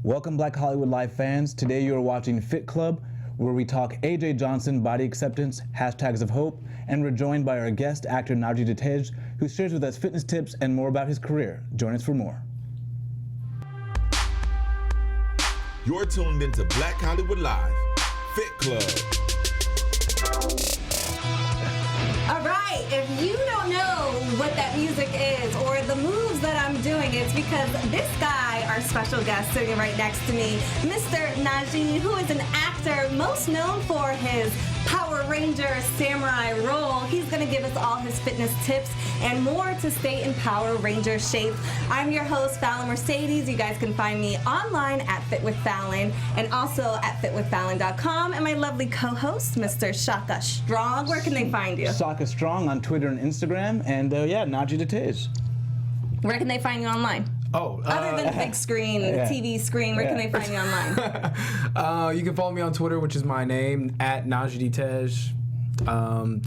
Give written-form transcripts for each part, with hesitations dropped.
Welcome, Black Hollywood Live fans. Today you are watching Fit Club, where we talk AJ Johnson, body acceptance, hashtags of hope, and we're joined by our guest actor Najee De Tiege, who shares with us fitness tips and more about his career. Join us for more. You're tuned into Black Hollywood Live, Fit Club. All right, if you don't know what that music is or the moves that I'm doing, it's because this guy, our special guest sitting right next to me, Mr. Najee, who is an actor most known for his Power Ranger samurai role. He's going to give us all his fitness tips and more to stay in Power Ranger shape. I'm your host, Fallon Mercedes. You guys can find me online at Fit with Fallon and also at fitwithfallon.com. And my lovely co-host, Mr. Shaka Strong. Where can they find you? Shaka Strong on Twitter and Instagram, and Najee De Tiege. Where can they find you online? Other than the big screen, TV screen, where can they find you online? You can follow me on Twitter, which is my name, at Najee De Tiege.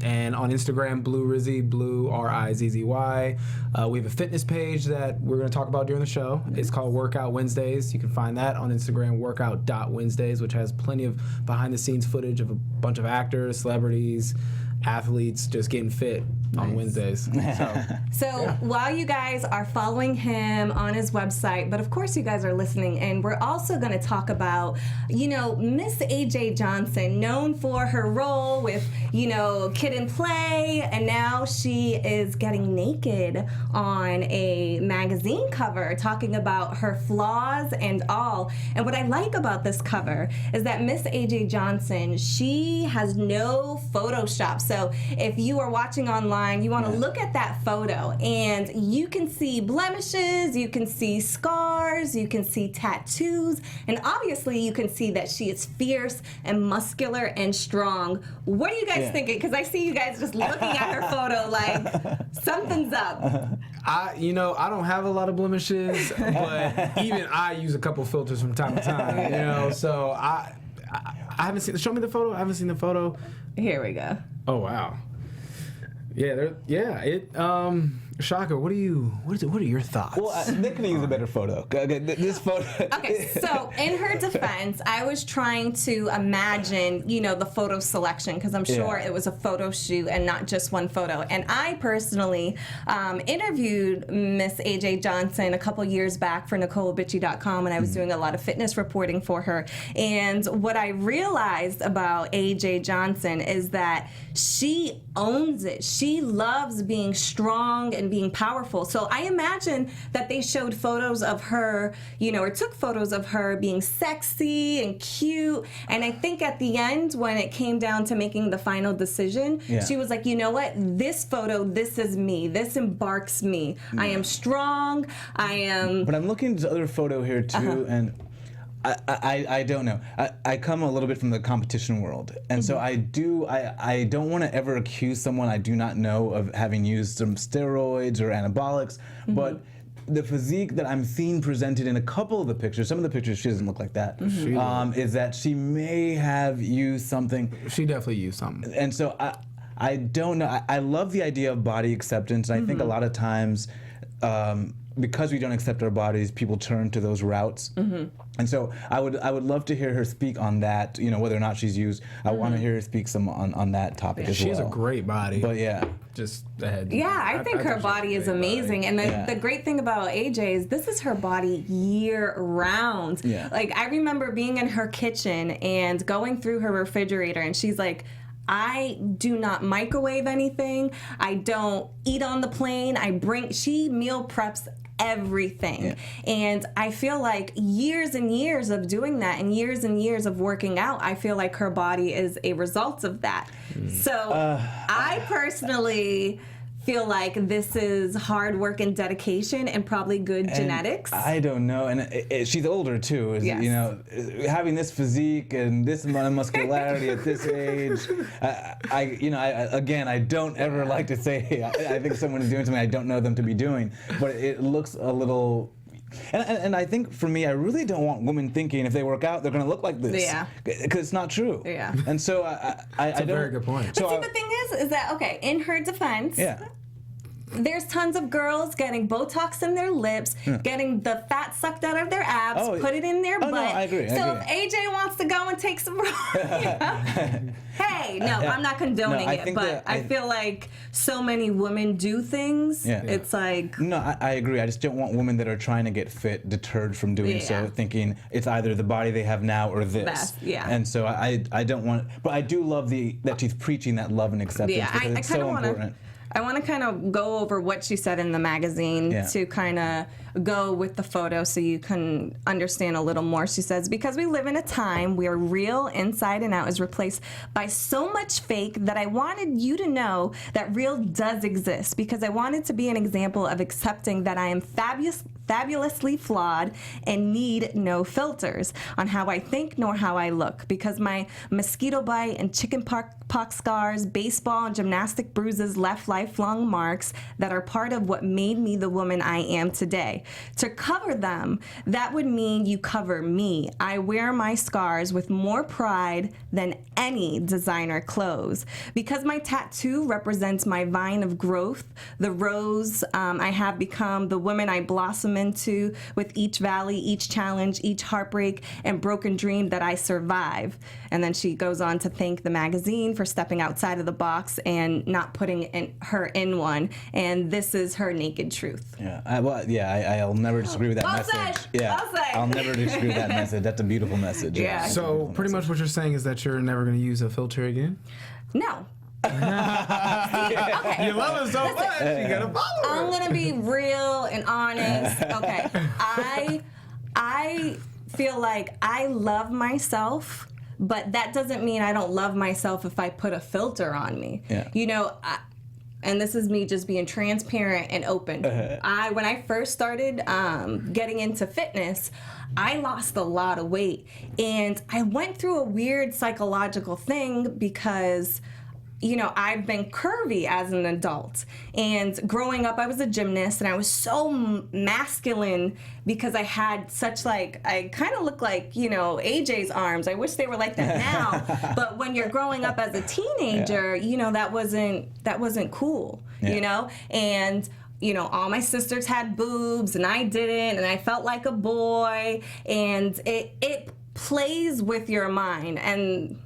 And on Instagram, Blue Rizzy, Blue Rizzy. We have a fitness page that we're going to talk about during the show. It's called Workout Wednesdays. You can find that on Instagram, workout.wednesdays, which has plenty of behind-the-scenes footage of a bunch of actors, celebrities, athletes just getting fit on Wednesdays. So while you guys are following him on his website, but of course you guys are listening in, we're also going to talk about, Miss AJ Johnson, known for her role with, Kid and Play, and now she is getting naked on a magazine cover talking about her flaws and all. And what I like about this cover is that Miss AJ Johnson, she has no Photoshop. So if you are watching online, you want to look at that photo and you can see blemishes, you can see scars, you can see tattoos, and obviously you can see that she is fierce and muscular and strong. What are you guys thinking? Because I see you guys just looking at her photo like something's up. I don't have a lot of blemishes, but even I use a couple filters from time to time, so I haven't seen. Show me the photo. I haven't seen the photo. Here we go. Oh wow. Shaka, what are your thoughts? Well, they could use a better photo. This photo. Okay, so in her defense, I was trying to imagine, the photo selection, because I'm sure it was a photo shoot and not just one photo. And I personally interviewed Miss AJ Johnson a couple years back for NicoleBitchie.com, and I was doing a lot of fitness reporting for her. And what I realized about AJ Johnson is that she owns it. She loves being strong and being powerful. So I imagine that they showed photos of her, or took photos of her being sexy and cute. And I think at the end, when it came down to making the final decision, she was like, you know what? This photo, this is me. This embarks me. I am strong. I am... But I'm looking at this other photo here, too, and... I don't know. I come a little bit from the competition world, and so I don't want to ever accuse someone I do not know of having used some steroids or anabolics, but the physique that I'm seeing presented in a couple of the pictures, some of the pictures she doesn't look like that, is that she may have used something. She definitely used something. And so I don't know. I love the idea of body acceptance, and I think a lot of times, because we don't accept our bodies, people turn to those routes. And so I would love to hear her speak on that, whether or not she's used. I want to hear her speak some on that topic as well. She has a great body. But just ahead. Yeah, I think her body is amazing. And the great thing about AJ is this is her body year round. Yeah. Like, I remember being in her kitchen and going through her refrigerator, and she's like, I do not microwave anything. I don't eat on the plane. She meal preps everything. And I feel like years and years of doing that and years of working out, I feel like her body is a result of that. So I personally feel like this is hard work and dedication and probably good genetics. I don't know, and she's older too. Having this physique and this amount of muscularity at this age. I don't ever like to say I think someone is doing something I don't know them to be doing, but it looks a little. And I think for me, I really don't want women thinking if they work out, they're going to look like this. Yeah. Because it's not true. Yeah. And so That's a very good point. But see, the thing is that, okay, in her defense, there's tons of girls getting Botox in their lips, getting the fat sucked out of their abs, put it in their butt. No, I agree. So if AJ wants to go and take some, hey, no, I'm not condoning it, but I feel like so many women do things. Yeah. It's like no, I agree. I just don't want women that are trying to get fit deterred from doing so, thinking it's either the body they have now or this. And so I don't want, but I do love that she's preaching that love and acceptance because it's so important. I want to kind of go over what she said in the magazine to kind of go with the photo so you can understand a little more. She says, because we live in a time where real inside and out is replaced by so much fake that I wanted you to know that real does exist, because I wanted to be an example of accepting that I am fabulously flawed and need no filters on how I think nor how I look, because my mosquito bite and chicken pox scars, baseball and gymnastic bruises left lifelong marks that are part of what made me the woman I am today. To cover them, that would mean you cover me. I wear my scars with more pride than any designer clothes. Because my tattoo represents my vine of growth, the rose I have become, the woman I blossom into with each valley, each challenge, each heartbreak and broken dream that I survive. And then she goes on to thank the magazine for stepping outside of the box and not putting her in one. And this is her naked truth. I'll never disagree with that message. I'll never disagree with that message. That's a beautiful message. So pretty much what you're saying is that you're never going to use a filter again? No. Okay. You love her so much, you gotta follow her. I'm gonna be real and honest. Okay, I feel like I love myself, but that doesn't mean I don't love myself if I put a filter on me. You know, and this is me just being transparent and open. When I first started getting into fitness, I lost a lot of weight, and I went through a weird psychological thing because, you know, I've been curvy as an adult. And growing up, I was a gymnast, and I was so masculine because I had such, like, I kind of look like, you know, AJ's arms. I wish they were like that now. But when you're growing up as a teenager, you know, that wasn't cool, you know? And, you know, all my sisters had boobs, and I didn't, and I felt like a boy. And it plays with your mind. And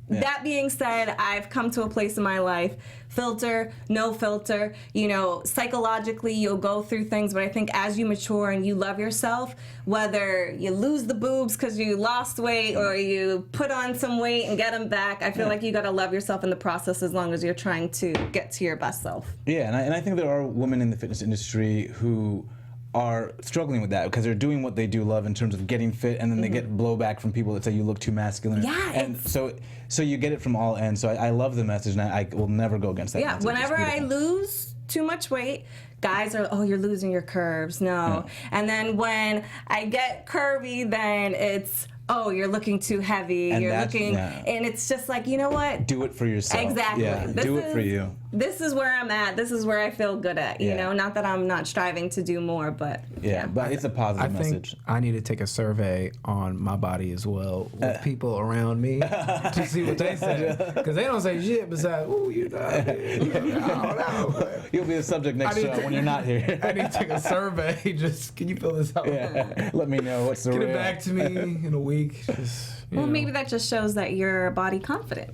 that being said, I've come to a place in my life, filter, no filter, you know, psychologically you'll go through things, but I think as you mature and you love yourself, whether you lose the boobs because you lost weight or you put on some weight and get them back, I feel like you got to love yourself in the process as long as you're trying to get to your best self. Yeah, and I think there are women in the fitness industry who are struggling with that because they're doing what they do love in terms of getting fit, and then they get blowback from people that say you look too masculine. Yeah, and so you get it from all ends. So I love the message, and I will never go against that. Yeah, message. whenever I lose too much weight, guys are, oh, you're losing your curves. No, and then when I get curvy, then it's, oh, you're looking too heavy. And you're looking, and it's just like, you know what? Do it for yourself. Exactly. Yeah, do it for you. This is where I'm at. This is where I feel good at. You know, not that I'm not striving to do more, but but it's a positive message. Think I need to take a survey on my body as well with people around me to see what they say, because they don't say shit besides, "Ooh, you know." I don't know. You'll be the subject next show when you're not here. I need to take a survey. Just, can you fill this out? Let me know what's the Get it back to me in a week. Just, well, maybe that just shows that you're body confident.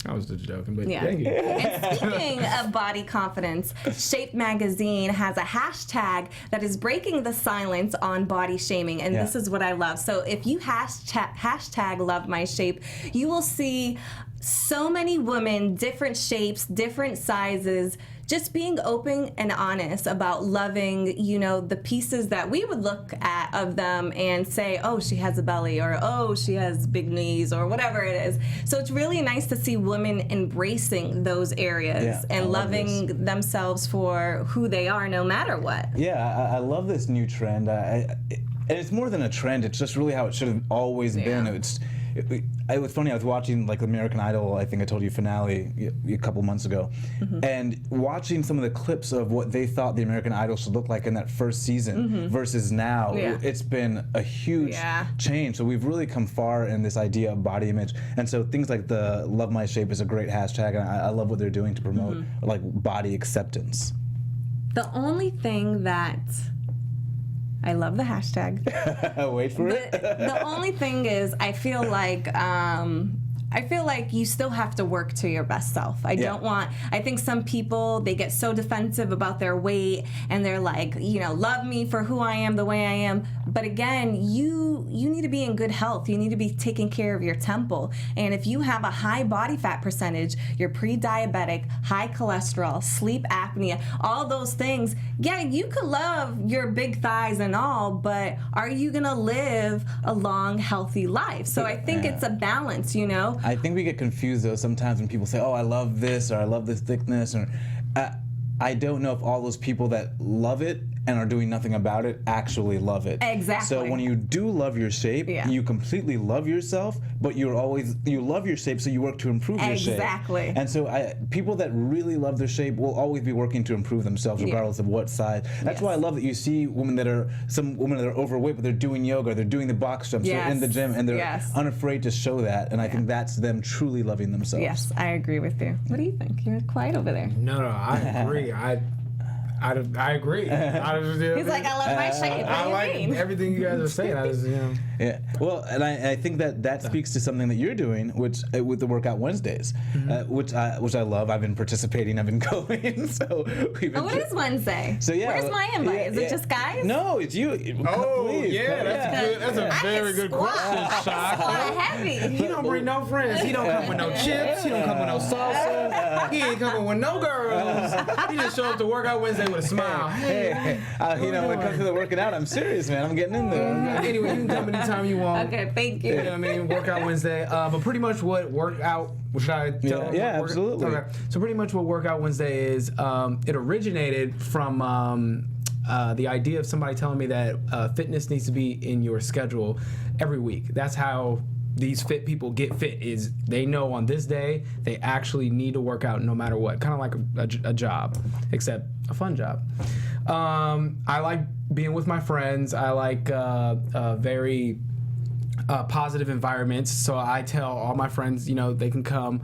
I was just joking, but thank you. And speaking of body confidence, Shape magazine has a hashtag that is breaking the silence on body shaming, and this is what I love. So if you hashtag love my shape, you will see so many women, different shapes, different sizes, just being open and honest about loving, you know, the pieces that we would look at of them and say, oh, she has a belly, or oh, she has big knees, or whatever it is. So it's really nice to see women embracing those areas and loving themselves for who they are, no matter what. Yeah, I love this new trend. And it's more than a trend. It's just really how it should have always been. it was funny. I was watching like American Idol. I think I told you finale a couple months ago, and watching some of the clips of what they thought the American Idol should look like in that first season versus now. It's been a huge change. So we've really come far in this idea of body image, and so things like the Love My Shape is a great hashtag, and I love what they're doing to promote like body acceptance. The only thing that I love the hashtag. Wait for it. The only thing is, I feel like you still have to work to your best self. I think some people, they get so defensive about their weight and they're like, love me for who I am, the way I am. But again, you need to be in good health. You need to be taking care of your temple. And if you have a high body fat percentage, you're pre-diabetic, high cholesterol, sleep apnea, all those things, you could love your big thighs and all, but are you going to live a long, healthy life? So I think it's a balance, I think we get confused though sometimes when people say, "Oh, I love this," or "I love this thickness," or I don't know if all those people that love it and are doing nothing about it actually love it. Exactly. So when you do love your shape, you completely love yourself, but you love your shape, so you work to improve your shape. Exactly. And so people that really love their shape will always be working to improve themselves, regardless of what size. That's why I love that you see some women that are overweight, but they're doing yoga, they're doing the box jumps, they're in the gym, and they're unafraid to show that. And I think that's them truly loving themselves. Yes, I agree with you. What do you think? You're quiet over there. No, I agree. I agree. He's like, I love my shape. What I do you like mean? everything you guys are saying. Yeah. Well, and I think that speaks to something that you're doing, which with the Workout Wednesdays, which I love. I've been participating. I've been going. So we've been. What is Wednesday? So where's my invite? Is it just guys? No, it's you. Please, that's good. That's a very good question, Shock. Heavy. He don't bring no friends. He don't come with no chips. He don't come with no salsa. He ain't coming with no girls. He just show up to Workout Wednesday with a smile. Hey, when it comes to the working out, I'm serious, man. I'm getting in there. Anyway, you can come anytime you want. Okay, thank you. You know what I mean? Workout Wednesday. But pretty much what workout, should I tell? Yeah, absolutely. Okay. So pretty much what Workout Wednesday is, it originated from the idea of somebody telling me that fitness needs to be in your schedule every week. That's how these fit people get fit, is they know on this day they actually need to work out no matter what, kind of like a job, except a fun job. I like being with my friends. I like very positive environments, so I tell all my friends, they can come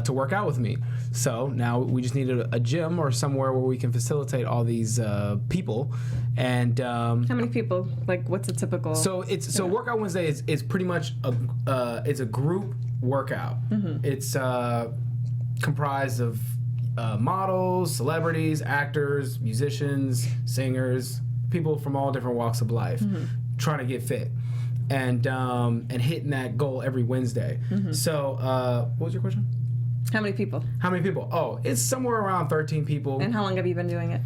to work out with me. So now we just need a gym or somewhere where we can facilitate all these people. And how many people? Like, what's a typical? So Workout Wednesday is pretty much it's a group workout. It's comprised of models, celebrities, actors, musicians, singers, people from all different walks of life trying to get fit. And hitting that goal every Wednesday. So, what was your question? How many people? How many people? Oh, it's somewhere around 13 people. And how long have you been doing it?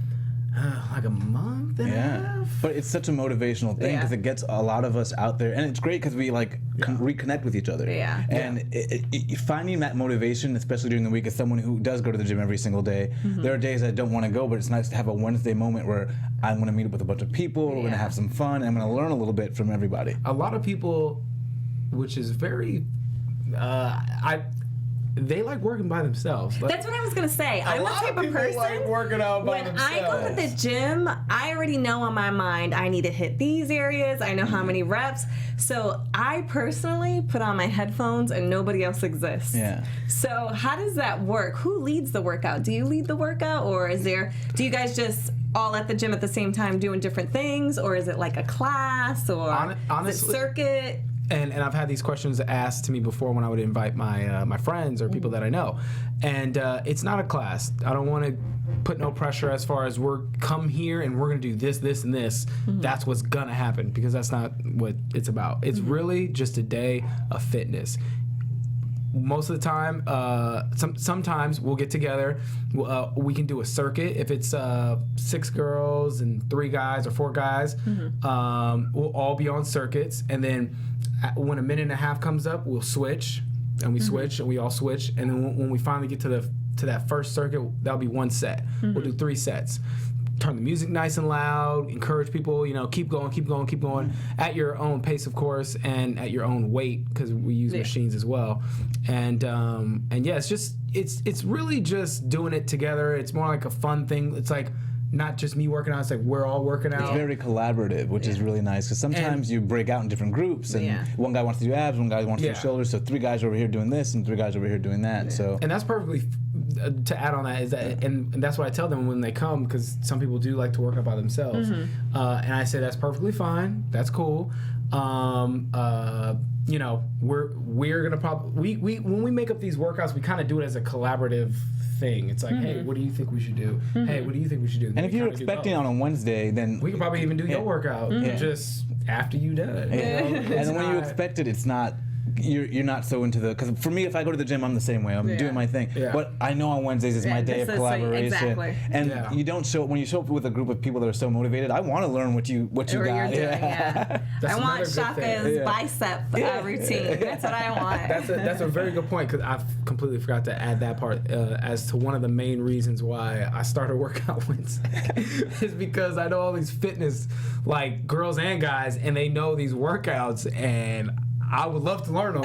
Like a month and a half. But it's such a motivational thing because it gets a lot of us out there, and it's great because we reconnect with each other. Yeah. And finding that motivation, especially during the week, as someone who does go to the gym every single day, there are days I don't want to go, but it's nice to have a Wednesday moment where I'm going to meet up with a bunch of people, we're going to have some fun, and I'm going to learn a little bit from everybody. A lot of people, which is very, they like working by themselves. That's what I was gonna say. I'm the type of person like working out by when I go to the gym, I already know in my mind I need to hit these areas. I know how many reps. So I personally put on my headphones and nobody else exists. Yeah. So how does that work? Who leads the workout? Do you lead the workout, or do you guys just all at the gym at the same time doing different things, or is it like a class, or honestly, is it circuit? And I've had these questions asked to me before when I would invite my friends or people that I know. And it's not a class. I don't want to put no pressure as far as come here and we're going to do this, this, and this. That's what's going to happen, because that's not what it's about. It's really just a day of fitness. Most of the time, sometimes we'll get together. We can do a circuit. If it's 6 girls and 3 guys or 4 guys, we'll all be on circuits. And then when a minute and a half comes up, we'll switch, and we switch, and we all switch. And then when we finally get to that first circuit, that'll be 1 set. We'll do 3 sets. turn the music nice and loud, encourage people, keep going at your own pace, of course, and at your own weight, because we use machines as well. And yeah, it's really just doing it together. It's more like a fun thing. It's like not just me working out, it's like we're all working out. It's very collaborative, which is really nice, because sometimes you break out in different groups, and one guy wants to do abs, one guy wants to do shoulders, so 3 guys over here doing this and 3 guys over here doing that. So and that's perfectly to add on that is that, and that's what I tell them when they come, because some people do like to work out by themselves, and I say that's perfectly fine, that's cool. We're gonna probably when we make up these workouts, we kind of do it as a collaborative thing. It's like, hey, what do you think we should do? Hey, what do you think we should do? And if you're expecting on a Wednesday, then we could probably even do your workout just after you done it. And when you expect it, it's not. You're not so into because for me, if I go to the gym, I'm the same way. I'm doing my thing. But I know on Wednesdays is my day of collaboration. Exactly. And you don't show when you show up with a group of people that are so motivated. I want to learn what you got. You're doing, I want Shaka's bicep routine. That's what I want. That's a very good point, because I completely forgot to add that part as to one of the main reasons why I started workout Wednesday is because I know all these fitness girls and guys, and they know these workouts, and I would love to learn them.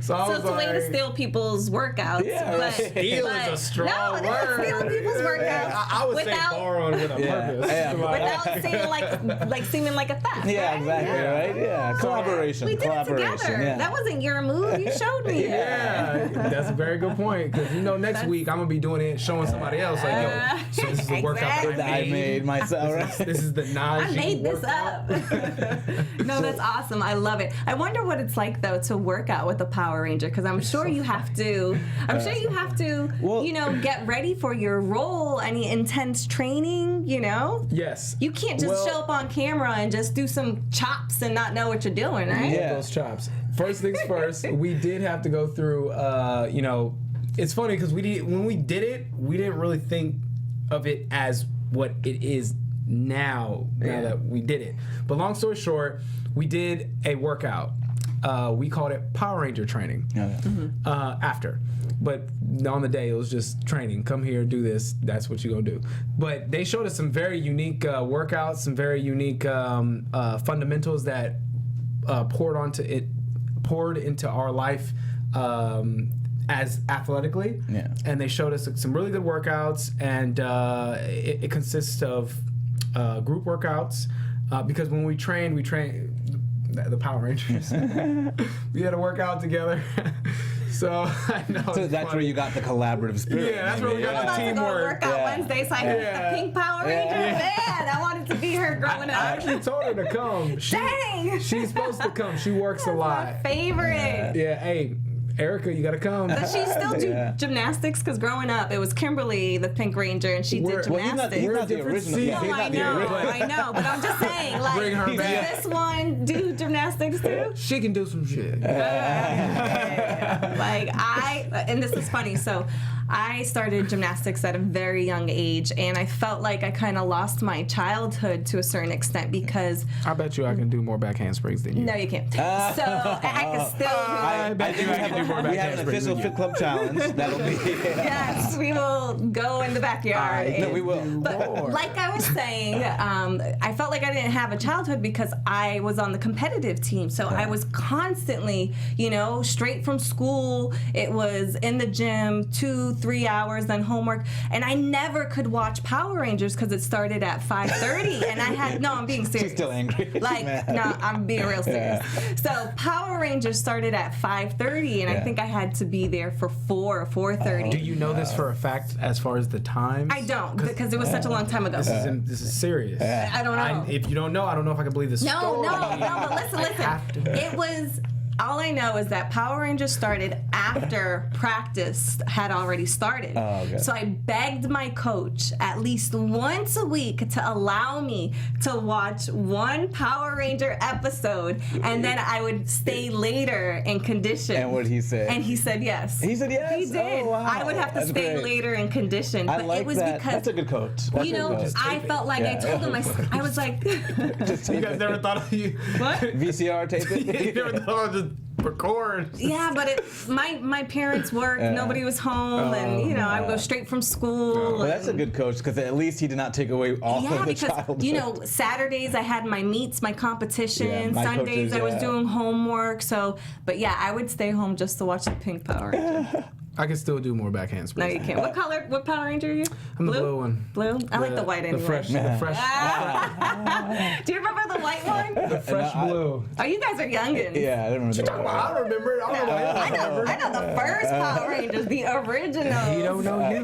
So it's a way to steal people's workouts. But steal is a strong word. Steal people's workouts. I would say borrow with a purpose. Without seeming like a theft. Yeah, right? exactly. Right? Yeah. Collaboration. We did it together. Yeah. That wasn't your move. You showed me. Yeah, that's a very good point. Because next week I'm gonna be doing it, showing somebody else so this is the workout that I made myself. This is the Najee. I made this up. No, that's awesome. I love it. I wonder what it's like though to work out with a Power Ranger, because I'm sure you have to. Get ready for your role. Any intense training, Yes. You can't just show up on camera and just do some chops and not know what you're doing, right? Yeah, those chops. First things first, we did have to go through. It's funny because when we did it, we didn't really think of it as what it is now that we did it. But long story short, we did a workout. We called it Power Ranger training. After. But on the day, it was just training. Come here, do this. That's what you're going to do. But they showed us some very unique workouts, some very unique fundamentals that poured into our life as athletically. Yeah. And they showed us some really good workouts, and it consists of group workouts, because when we train the Power Rangers. We had to work out together. So I know. So that's where you got the collaborative spirit. Yeah, that's where we got the teamwork. Workout Wednesday, so I got the pink Power Ranger. Man, I wanted to be her growing up. I actually told her to come. Dang! She's supposed to come. She works a lot. My favorite. Yeah, hey, Erica, you gotta come. Does she still do gymnastics? Because growing up, it was Kimberly, the Pink Ranger, and she did gymnastics. He's not the original. No, I know, but I'm just saying, bring her back. Does this one do gymnastics too? She can do some shit. And this is funny, so I started gymnastics at a very young age, and I felt like I kind of lost my childhood to a certain extent because... I bet you I can do more back handsprings than you. No, you can't. So I can still... I bet you I can do more back handsprings. We have an official Fit Club challenge. That'll be... Yes, we will go in the backyard. No, we will. But like I was saying, I felt like I didn't have a childhood because I was on the competitive team. So I was constantly, straight from school. It was in the gym, 2-3 hours, then homework. And I never could watch Power Rangers because it started at 5:30. And I'm being serious. She's still angry. I'm being real serious. Yeah. So Power Rangers started at 5:30, and I think I had to be there for 4 or 4:30. Do you know this for a fact as far as the times? I don't, because it was such a long time ago. This is serious. I don't know. If you don't know, I don't know if I can believe this story. No, but listen. It was... All I know is that Power Rangers started after practice had already started. Oh, okay. So I begged my coach at least once a week to allow me to watch one Power Ranger episode, and then I would stay later in condition. And what did he say? And he said yes. He said yes? He did. Oh, wow. I would have to stay later in condition. But like it was that. because... That's a good coach. I felt like I told him, I was like... You guys never thought of you... What? VCR tape it? You never thought of just record. Yeah, but my parents worked, nobody was home, and I would go straight from school. Well, that's a good coach because at least he did not take away all of the childhood. Saturdays I had my meets, my competition. my Sundays coaches, I was doing homework. So, but yeah, I would stay home just to watch the Pink Power Ranger. I can still do more back handsprings. No, you can't. What Power Ranger are you? I'm the blue one. Blue? I like the white anyway. The fresh. Do you remember the white one? The fresh blue. Oh, you guys are youngins. Yeah, I remember that. I remember it. I know the first Power Rangers, the original. He don't know you.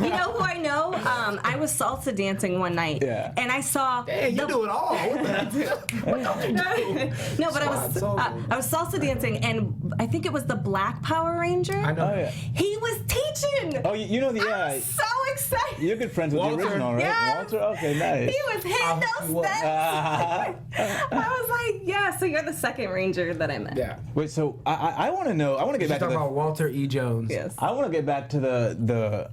You know who I know? I was salsa dancing one night, and I saw. Hey, you do it all. What don't you do? No, but I was salsa dancing, and I think it was the Black Power Ranger. I know. Oh, yeah. He was teaching. Oh, you know the I was so excited. You're good friends with Walter. the original, right? Yes. Walter. Okay, nice. He was hitting those steps. I was like, yeah. So you're the second Ranger that I met. Yeah. Wait, so I want to know. I want to get You're back to talking about Walter E. Jones. Yes. I want to get back to the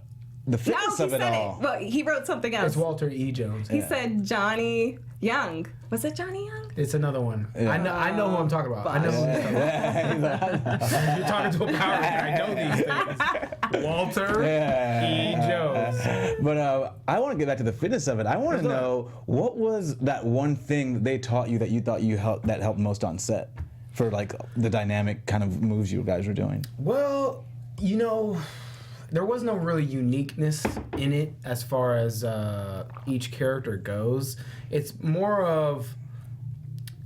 fitness No, of he it said all. it. Well, he wrote something else. It's Walter E. Jones. He said Johnny Young. Was it Johnny Young? It's another one. Yeah. I know who I'm talking about. I know who I'm talking about. You're talking to a Power Ranger. I know these things. Walter E. Jones. But I want to get back to the fitness of it. I want to know what was that one thing that they taught you that you thought that helped most on set for like the dynamic kind of moves you guys were doing. Well, there was no really uniqueness in it as far as each character goes. It's more of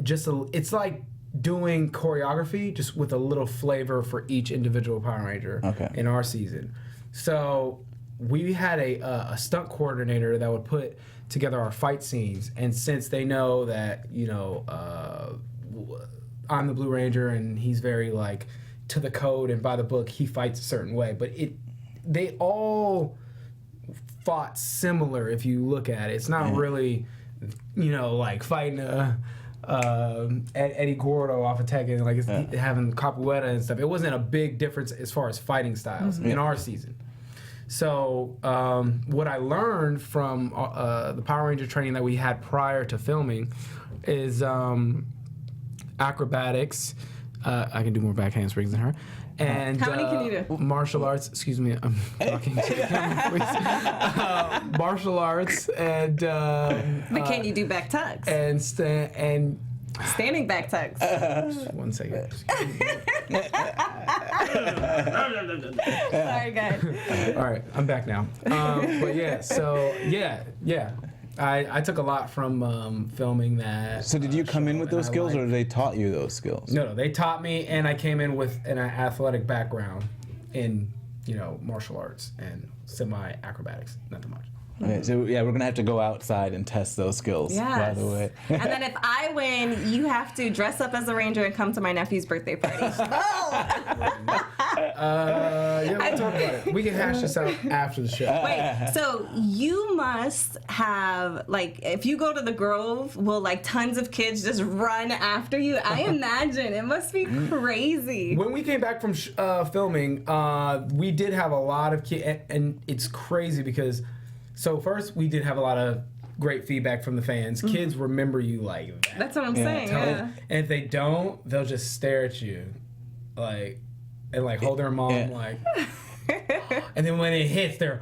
it's like doing choreography just with a little flavor for each individual Power Ranger in our season. So we had a stunt coordinator that would put together our fight scenes, and since they know that I'm the Blue Ranger and he's very like to the code and by the book, he fights a certain way, but they all fought similar if you look at it. It's not really, like fighting Eddie Gordo off of Tekken, like it's having Capoeira and stuff. It wasn't a big difference as far as fighting styles in our season. So what I learned from the Power Ranger training that we had prior to filming is acrobatics. I can do more back handsprings than her. And how many can you do? Martial arts. Excuse me, I'm talking to the camera, please. Martial arts and. But can you do back tucks? And standing back tucks. One second. Sorry, guys. All right, I'm back now. But yeah, so yeah. I took a lot from filming that. So did you come in with those skills, or they taught you those skills? No, they taught me, and I came in with an athletic background in martial arts and semi-acrobatics. Nothing much. Okay, so we're gonna have to go outside and test those skills. Yes. By the way. And then if I win, you have to dress up as a ranger and come to my nephew's birthday party. Yeah, we'll talk about it. We can hash this out after the show. Wait, so you must have, like, if you go to the Grove, will, like, tons of kids just run after you? I imagine. It must be crazy. When we came back from filming, we did have a lot of kids, and it's crazy because, so first, we did have a lot of great feedback from the fans. Kids remember you like that. That's what I'm saying, yeah. And if they don't, they'll just stare at you, like, and like hold their mom, like, and then when it hits, they're,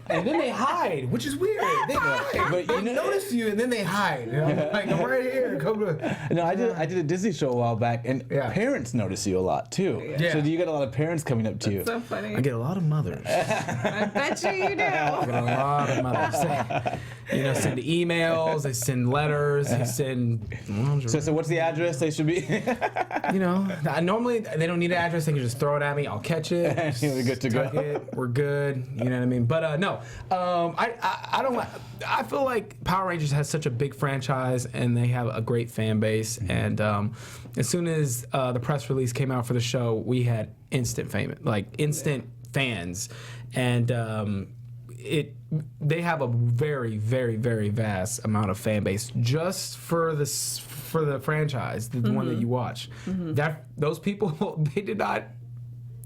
and then they hide, which is weird. They hide. But they notice you, and then they hide. Like, I'm right here. Come to. No, I did a Disney show a while back, and parents notice you a lot too. Yeah. So do you get a lot of parents coming up to you? So funny. I get a lot of mothers. I bet you do. I get a lot of mothers. Send emails, they send letters, they send. So what's the address they should be? Normally they don't need an address. They can just throw it at me. I'll catch it. We're good to go. We're good. You know what I mean? But no, I don't. I feel like Power Rangers has such a big franchise and they have a great fan base. And as soon as the press release came out for the show, we had instant fans, and they have a very, very, very vast amount of fan base just for the franchise, the one that you watch. Those people, they did not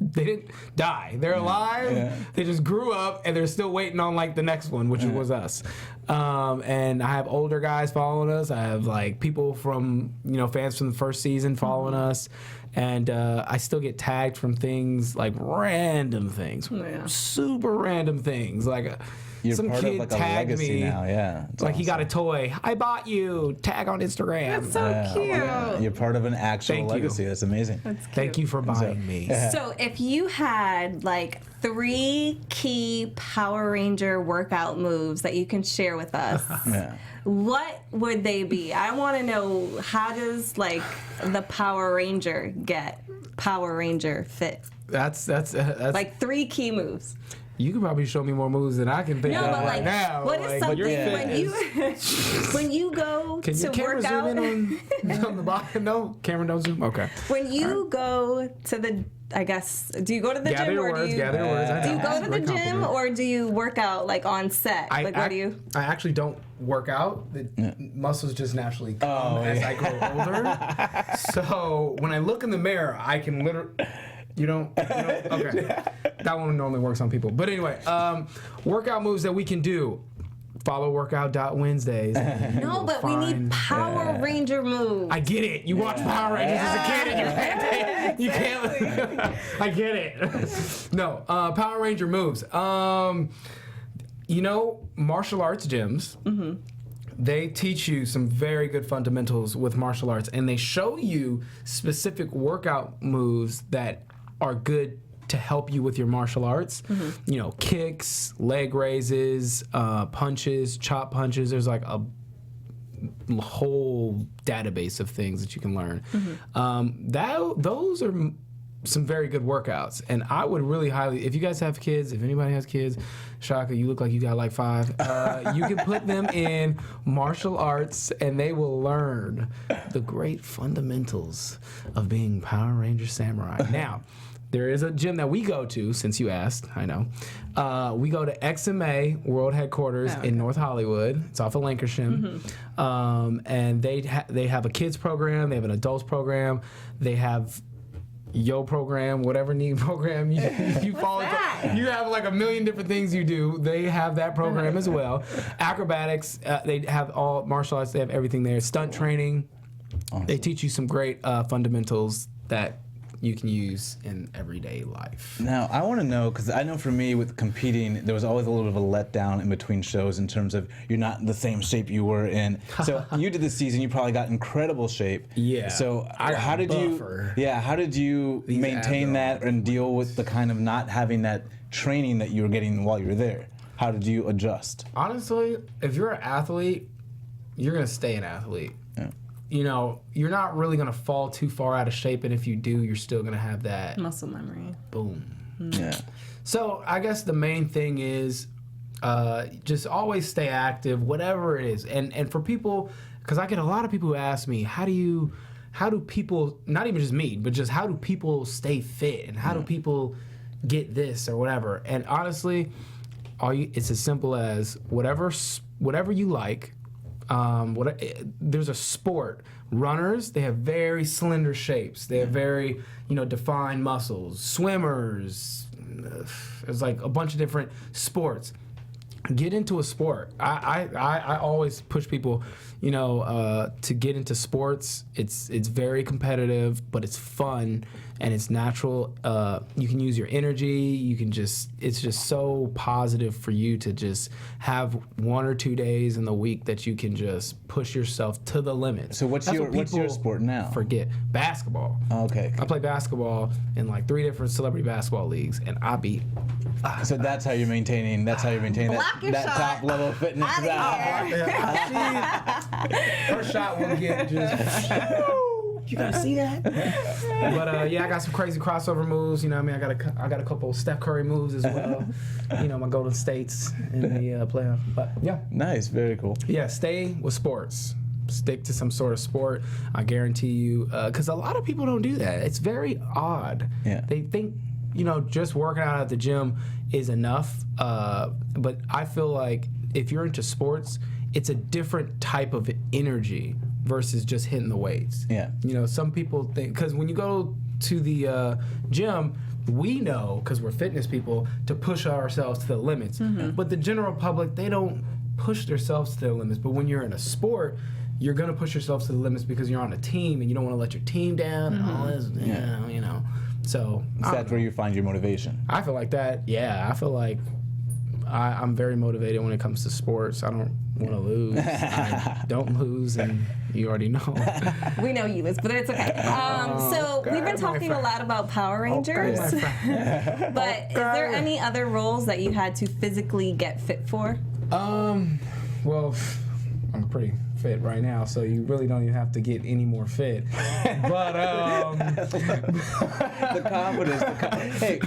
they didn't die. They're alive. Yeah. They just grew up, and they're still waiting on like the next one, which was us. And I have older guys following us. I have like people from fans from the first season following us, and I still get tagged from things like random things, super random things like. You're Some part kid of like a tagged legacy me, now, yeah. It's like he got a awesome. toy. I bought you. Tag on Instagram. That's so cute. Yeah, you're part of an actual Thank you. legacy. That's amazing. Thank you for buying me. So if you had like 3 key Power Ranger workout moves that you can share with us, Yeah. what would they be? I want to know, how does like the Power Ranger get Power Ranger fit? That's Like 3 key moves. you could probably show me more moves than I can think No, of but right like, now. what is Like, something your when fit you is- when you go Can to your camera work out? zoom in on the bottom? No, camera don't zoom. Okay. When you go to the, I guess, do you go to the Gather gym your or words. do you Gather your words. I do you know. go It's to a the great gym compliment. or do you work out like on set? Like what do you? I actually don't work out. The muscles just naturally come as I grow older. So when I look in the mirror, I can literally. You don't? Okay. That one normally works on people. But anyway, workout moves that we can do. Follow workout.wednesdays. No, but we need Power Ranger moves. I get it. You watch Power Rangers as a kid and you can't. I get it. No, Power Ranger moves. Martial arts gyms. They teach you some very good fundamentals with martial arts, and they show you specific workout moves that are good to help you with your martial arts. Kicks, leg raises, punches, chop punches. There's like a whole database of things that you can learn. Those are some very good workouts, and I would really highly, if you guys have kids, if anybody has kids, Shaka, you look like you got like 5, you can put them in martial arts and they will learn the great fundamentals of being Power Ranger Samurai. Now, there is a gym that we go to, since you asked, I know. We go to XMA World Headquarters in North Hollywood. It's off of Lancashire. And they have a kids program, they have an adults program, they have program, whatever need program you follow. You have like a million different things you do. They have that program as well. Acrobatics, they have all martial arts. They have everything there. Stunt training. They teach you some great fundamentals that you can use in everyday life. Now, I want to know, because I know for me with competing, there was always a little bit of a letdown in between shows in terms of you're not in the same shape you were in. So you did this season, you probably got incredible shape. Yeah. So I how did buffer. how did you These maintain abs that and deal with the kind of not having that training that you were getting while you were there? How did you adjust? Honestly, if you're an athlete, you're going to stay an athlete. Yeah. You're not really going to fall too far out of shape, and if you do, you're still going to have that Muscle memory. boom. Yeah. So I guess the main thing is just always stay active, whatever it is. And for people, because I get a lot of people who ask me, how do people, not even just me, but just how do people stay fit, and how do people get this or whatever? And honestly, it's as simple as whatever you like. There's a sport. Runners, they have very slender shapes. They have very, defined muscles. Swimmers, there's like a bunch of different sports. Get into a sport. I always push people, to get into sports. It's very competitive, but it's fun and it's natural. You can use your energy. It's just so positive for you to just have 1 or 2 days in the week that you can just push yourself to the limit. So what's That's your what people sport now? Forget basketball. Okay. I play basketball in like 3 different celebrity basketball leagues, and I beat. So that's how you're maintaining. That's how you're maintaining Block your that shot. top level of fitness. Outta Her shot will get just. You gotta see that. But I got some crazy crossover moves. I got a couple Steph Curry moves as well. My Golden States in the playoff. But yeah, Nice. Very cool. yeah. Stay with sports. Stick to some sort of sport. I guarantee you, because a lot of people don't do that. It's very odd. Yeah. They think just working out at the gym is enough. But I feel like if you're into sports, it's a different type of energy versus just hitting the weights. Yeah. Some people think, because when you go to the gym, we know, because we're fitness people, to push ourselves to the limits. But the general public, they don't push themselves to their limits. But when you're in a sport, you're going to push yourself to the limits because you're on a team and you don't want to let your team down and all this, you know. So that's where you find your motivation. I feel like that. Yeah, I feel like I'm very motivated when it comes to sports. I don't want to lose. I don't lose, and you already know. We know you lose, but it's okay. So we've been talking a lot about Power Rangers. But is there any other roles that you had to physically get fit for? Well, I'm pretty fit right now, so you really don't even have to get any more fit. But The confidence. Hey,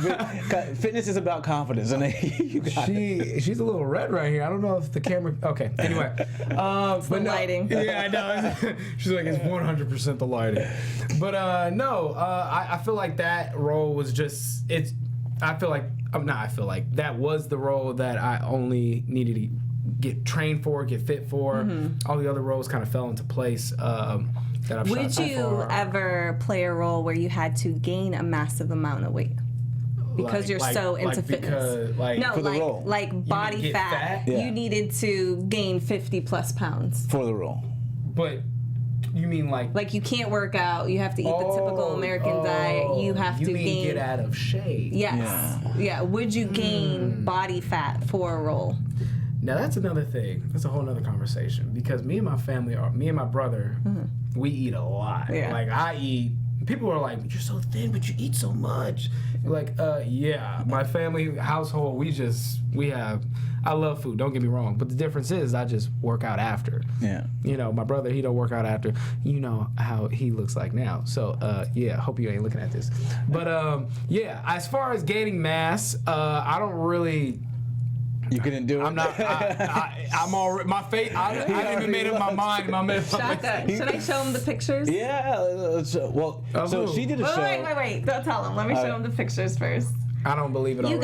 fitness is about confidence, and you got she's a little red right here. I don't know if the camera. Okay. Anyway, but no, lighting. Yeah, I know. She's like, it's 100% the lighting. But I feel like that role was just that was the role that I only needed to get trained for, get fit for. All the other roles kind of fell into place that I've Would you ever play a role where you had to gain a massive amount of weight? Because you're so into fitness. For the role. Like body fat. Yeah. You needed to gain 50 plus pounds. for the role. But you mean Like you can't work out. You have to eat the typical American diet. You have to gain. get out of shape. Yes. Yeah. Would you gain body fat for a role? Now that's another thing. That's a whole other conversation because me and my brother, we eat a lot. Yeah. Like I eat. People are like, "You're so thin, but you eat so much." You're like, yeah. My family household, we have. I love food. Don't get me wrong, but the difference is I just work out after. Yeah. You know, my brother, he don't work out after. You know how he looks like now. So yeah. Hope you ain't looking at this. But yeah. As far as gaining mass, I don't really. You couldn't do it. I'm not. I'm already. My face. I haven't even made up my mind. Shaka, should I show him the pictures? Yeah. Well, so she did a show. Wait. Don't tell him. Let me show him the pictures first. I don't believe it. You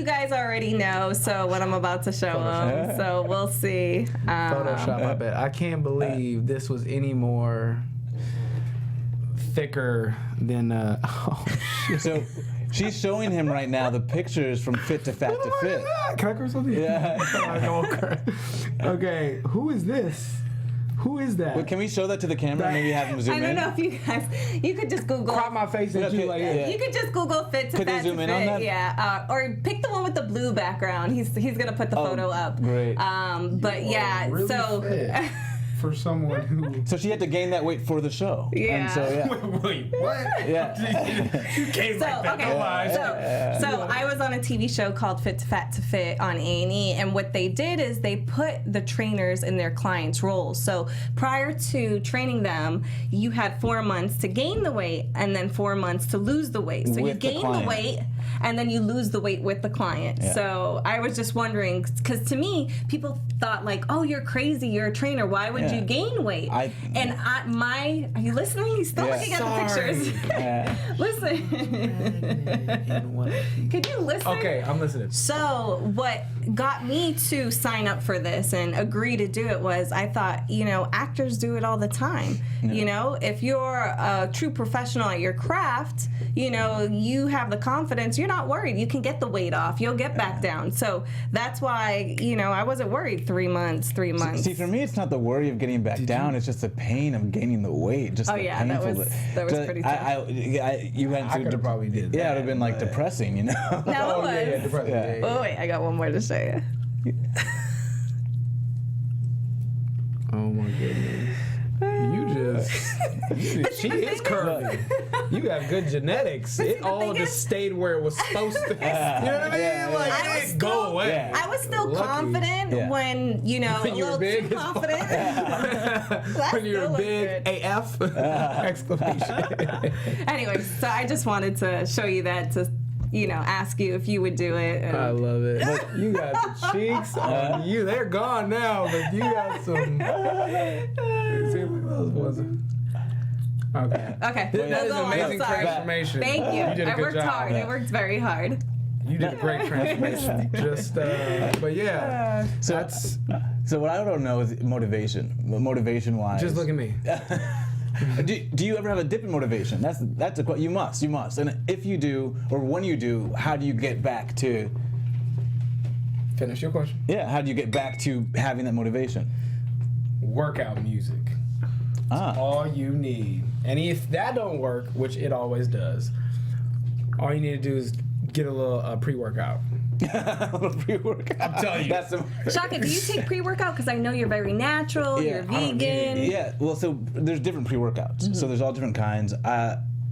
guys already know. So what I'm about to show him. So we'll see. Photoshop. I bet. I can't believe this was any more thicker than. Oh shit. So she's showing him right now the pictures from Fit to Fat to Fit. Can I curse something? Yeah. Okay. Who is this? Who is that? Well, can we show that to the camera? Maybe have him zoom in. I don't know if you could just Google. Crop my face into you like that. You could just Google Fit to Could Fat they zoom to in Fit. on that? Yeah. Or pick the one with the blue background. He's gonna put the photo up. Great. But yeah. Really So. fit for someone who. So she had to gain that weight for the show. Yeah. And so yeah. Wait, what? Yeah. You came like that. No lies. So I was on a TV show called Fit to Fat to Fit on A&E, and what they did is they put the trainers in their clients' roles. So prior to training them, you had 4 months to gain the weight and then 4 months to lose the weight. So you With the gain the client. weight and then you lose the weight with the client. Yeah. So I was just wondering, because to me, people thought like, oh, you're crazy, you're a trainer, why would you gain weight? Are you listening? He's still looking at the pictures. Listen. Could you listen? Okay, I'm listening. So what got me to sign up for this and agree to do it was I thought, actors do it all the time. If you're a true professional at your craft, you have the confidence, you're not worried. You can get the weight off. You'll get back down. So that's why, I wasn't worried 3 months. See, for me, it's not the worry of getting back down. It's just the pain of gaining the weight. Just the that was pretty tough. You went I could have probably did that. Yeah, it would have been like depressing, No, it was. Yeah, depressing. Yeah. Oh, wait, I got one more to show you. Oh my goodness. She is curvy. You got good genetics. It all just stayed where it was supposed to. You know what I mean? Like, it didn't go away. Yeah. I was still Lucky. confident when, When a you were little big too as fuck. confident. When you were big AF! Exclamation. Anyway, so I just wanted to show you that to, ask you if you would do it. And I love it. But you got the cheeks on you. They're gone now, but you got some. See what those ones are. Okay. Okay. That is go on. amazing Sorry. transformation. Thank you. You did a I good worked job. hard. I worked very hard. You did a great transformation. But yeah. So what I don't know is motivation. Motivation-wise. Just look at me. Do you ever have a different motivation? That's a question. You must. And if you do, or when you do, how do you get back to? Finish your question. Yeah, how do you get back to having that motivation? Workout music. That's all you need. And if that don't work, which it always does, all you need to do is get a little pre-workout. A little pre-workout. I'm telling you. Shaka, do you take pre-workout? Because I know you're very natural, you're vegan. Yeah, well, so there's different pre-workouts. So there's all different kinds.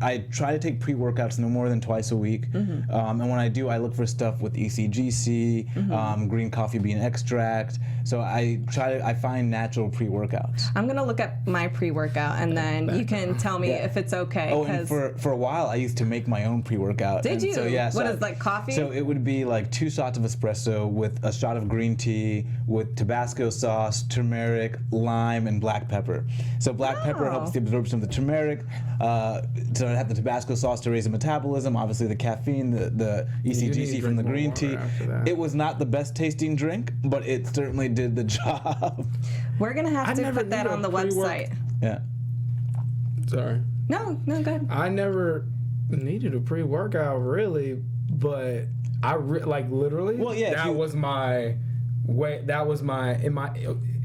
I try to take pre-workouts no more than twice a week. And when I do, I look for stuff with ECGC, green coffee bean extract. So I find natural pre-workouts. I'm gonna look at my pre-workout and then you can tell me if it's okay. Oh, and for a while I used to make my own pre-workout. Did you? So, yeah, What is like coffee? So it would be like 2 shots of espresso with a shot of green tea with Tabasco sauce, turmeric, lime, and black pepper. So black pepper helps the absorption of the turmeric. So I have the Tabasco sauce to raise the metabolism. Obviously the caffeine, the ECGC from the green tea. It was not the best tasting drink, but it certainly did the job. We're gonna have to put that on the website. Yeah. Sorry. No, go ahead. I never needed a pre-workout really, but like literally. Well, yeah. That was my way. That was my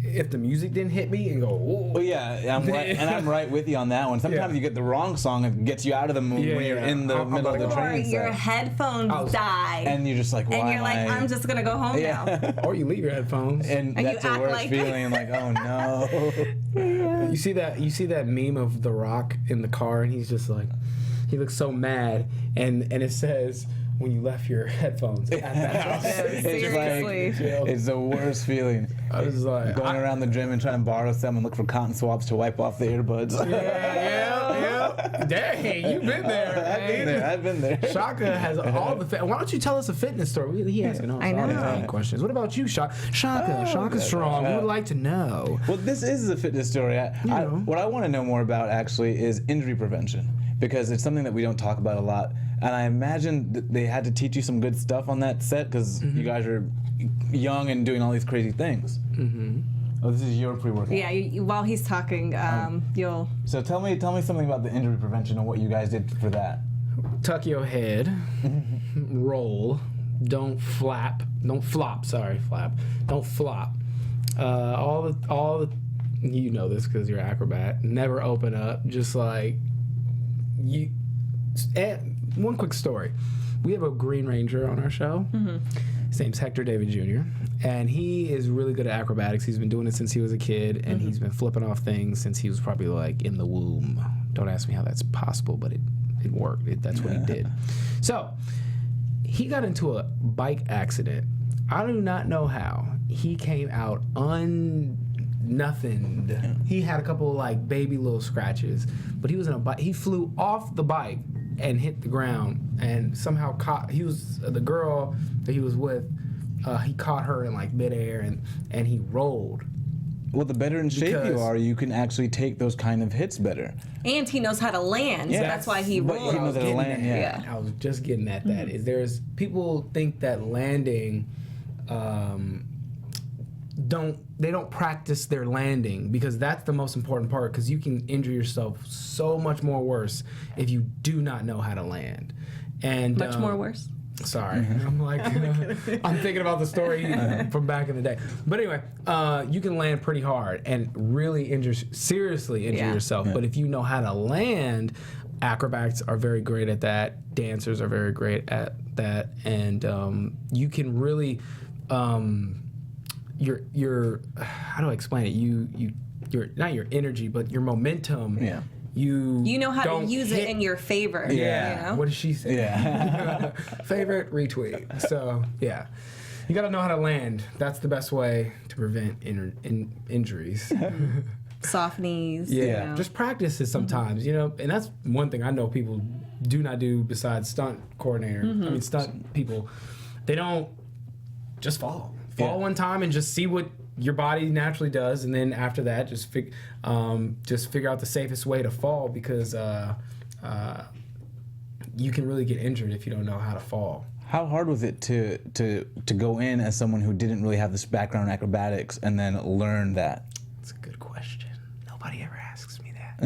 if the music didn't hit me and go, ooh. Well, yeah, I'm right with you on that one. Sometimes you get the wrong song and gets you out of the mood when you're in the middle of the Or training your set. headphones die. And you're just like, why and you're like, I'm just gonna go home now. Or you leave your headphones. And And that's you the act worst like- feeling, like, oh no. You see that meme of The Rock in the car, and he's just like, he looks so mad, and it says, when you left your headphones at that house. Seriously. It's the worst feeling. I was like, Going around the gym and trying to borrow some and look for cotton swabs to wipe off the earbuds. yeah. Dang, you've been there. I've been there. Shaka has all the. Why don't you tell us a fitness story? He asking all I know. the questions. What about you, Shaka? Shaka's strong. We would like to know. Well, this is a fitness story. What I want to know more about actually is injury prevention, because it's something that we don't talk about a lot. And I imagine that they had to teach you some good stuff on that set because you guys are young and doing all these crazy things. Oh, this is your pre-workout. Yeah, while he's talking, you'll. So tell me something about the injury prevention and what you guys did for that. Tuck your head. Roll. Don't flap. Don't flop. Sorry, flap. Don't flop. All the. You know this because you're an acrobat. Never open up. Just like you. One quick story. We have a Green Ranger on our show. His name's Hector David Jr. And he is really good at acrobatics. He's been doing it since he was a kid, and he's been flipping off things since he was probably like in the womb. Don't ask me how that's possible, but it worked. That's what he did. So he got into a bike accident. I do not know how. He came out nothing. He had a couple of like baby little scratches, but he was in a bike. He flew off the bike and hit the ground, and somehow caught. He was the girl that he was with. He caught her in like midair, and he rolled. Well, the better in shape you are, you can actually take those kind of hits better. And he knows how to land, so that's why he But rolls. he knows how to land, yeah. I was just getting at that. Is there's people think that landing, they don't practice their landing, because that's the most important part, because you can injure yourself so much more worse if you do not know how to land. And Much more worse. Sorry, I'm like, I'm thinking about the story from back in the day. But anyway, you can land pretty hard and really seriously injure yourself. But if you know how to land, acrobats are very great at that. Dancers are very great at that, and you can really, your how do I explain it? Your not your energy, but your momentum. Yeah. You know how to use it in your favor. Yeah. You know? What did she say? Yeah. Favorite retweet. So yeah, you got to know how to land. That's the best way to prevent injuries. Soft knees. Yeah, You know? just practice it sometimes. You know, and that's one thing I know people do not do besides stunt coordinator. I mean, stunt people. They don't just fall. Fall one time and just see what your body naturally does, and then after that, just figure out the safest way to fall, because you can really get injured if you don't know how to fall. How hard was it to go in as someone who didn't really have this background in acrobatics and then learn that? That's a good question. Nobody ever asks me that.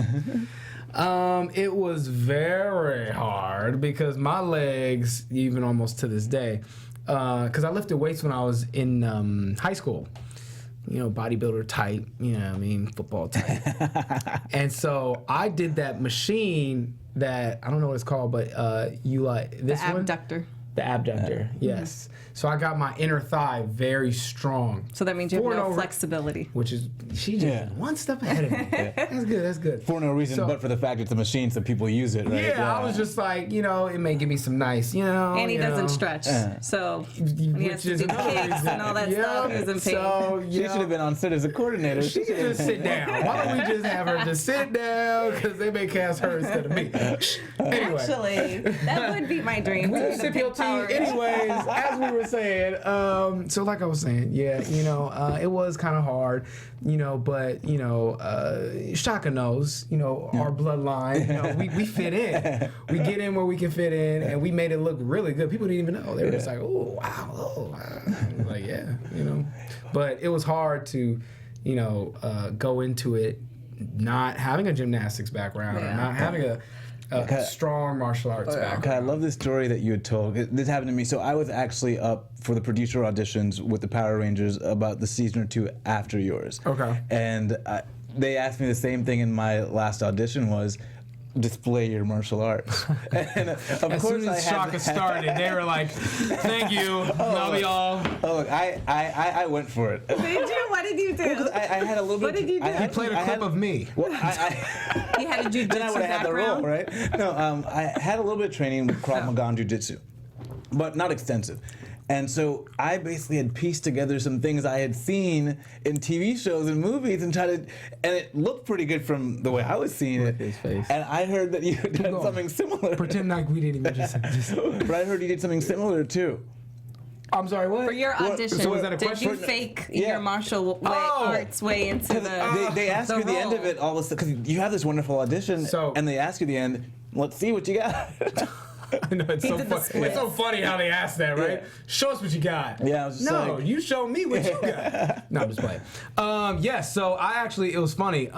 It was very hard because my legs, even almost to this day, because I lifted weights when I was in high school. You know, bodybuilder type, football type. And so I did that machine that, I don't know what it's called, but you like this one? Abductor. The abductor, yes. So I got my inner thigh very strong. So that means you have no flexibility. Which is, she just one step ahead of me. That's good. For no reason but for the fact it's a machine, so people use it, right? Yeah, I was just like, it may give me some nice, And he doesn't stretch, so he has to do kicks and all that stuff. He's in pain. So, she should have been on set as a coordinator. She could just sit down. Why don't we just have her just sit down? Because they may cast her instead of me. Anyway. Actually, that would be my dream. We sip your tea. Anyways, as we were saying, so like I was saying, it was kind of hard, but Shaka knows, our bloodline, we fit in. We get in where we can fit in, and we made it look really good. People didn't even know. They were just like, oh wow. Like, yeah, But it was hard to, go into it not having a gymnastics background or not having a strong martial arts background. I love this story that you had told. This happened to me. So I was actually up for the producer auditions with the Power Rangers about the season or two after yours. Okay. And they asked me the same thing in my last audition was, display your martial arts. And of as course soon as Shaka started, they were like, thank you, love y'all. Oh, look, I went for it. Did you? What did you do? Well, I had a little bit. What did you do? He played a clip of me. Well, You had a jiu-jitsu then I would have had the role, right? No, I had a little bit of training with Krav Maga and jiu-jitsu, but not extensive. And so I basically had pieced together some things I had seen in TV shows and movies and and it looked pretty good from the way I was seeing it. His face. And I heard that you had done something similar. Pretend like we didn't even just But I heard you did something similar too. I'm sorry, what? For your audition, so was that a did question? you fake your martial arts way into They ask you at the end of it all this because you have this wonderful audition, and they ask you at the end, let's see what you got. I know, it's so funny how they ask that, right? Yeah. Show us what you got. Yeah, I was just like, you show me what you got. No, I'm just playing. So it was funny.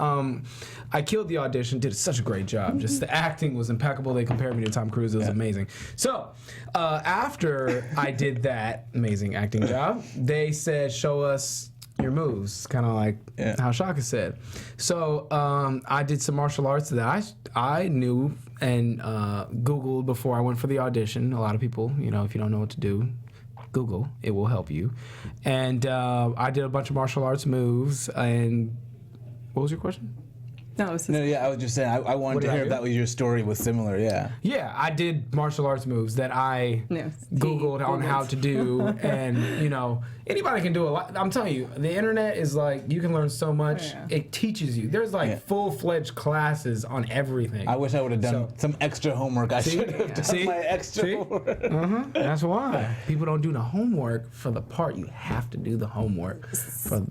I killed the audition, did such a great job. Just the acting was impeccable. They compared me to Tom Cruise. It was amazing. So after I did that amazing acting job, they said, show us your moves, kind of like how Shaka said. So I did some martial arts that I knew and Googled before I went for the audition. A lot of people, if you don't know what to do, Google. It will help you. And I did a bunch of martial arts moves. And what was your question? No, I was just saying, I wanted to hear if that was your story was similar, Yeah, I did martial arts moves that I Googled on how to do, and, anybody can do a lot. I'm telling you, the internet is like, you can learn so much. It teaches you. There's full-fledged classes on everything. I wish I would have done some extra homework. I should have done my extra homework. That's why. People don't do the homework for the part. You have to do the homework for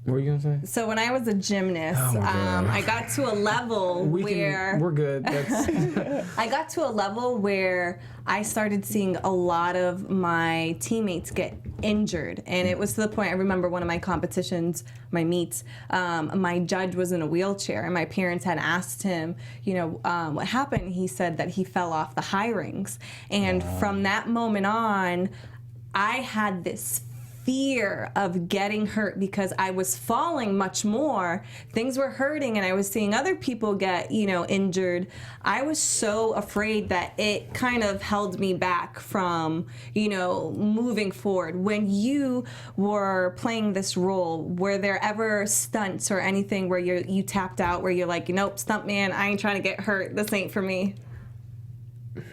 What were you gonna say? So when I was a gymnast, I got to a level where we're good. I got to a level where I started seeing a lot of my teammates get injured, and it was to the point. I remember one of my competitions, my meets. My judge was in a wheelchair, and my parents had asked him, what happened. He said that he fell off the high rings, and from that moment on, I had this fear of getting hurt because I was falling much more. Things were hurting and I was seeing other people get, injured. I was so afraid that it kind of held me back from, moving forward. When you were playing this role, were there ever stunts or anything where you tapped out, where you're like, nope, stunt man, I ain't trying to get hurt. This ain't for me.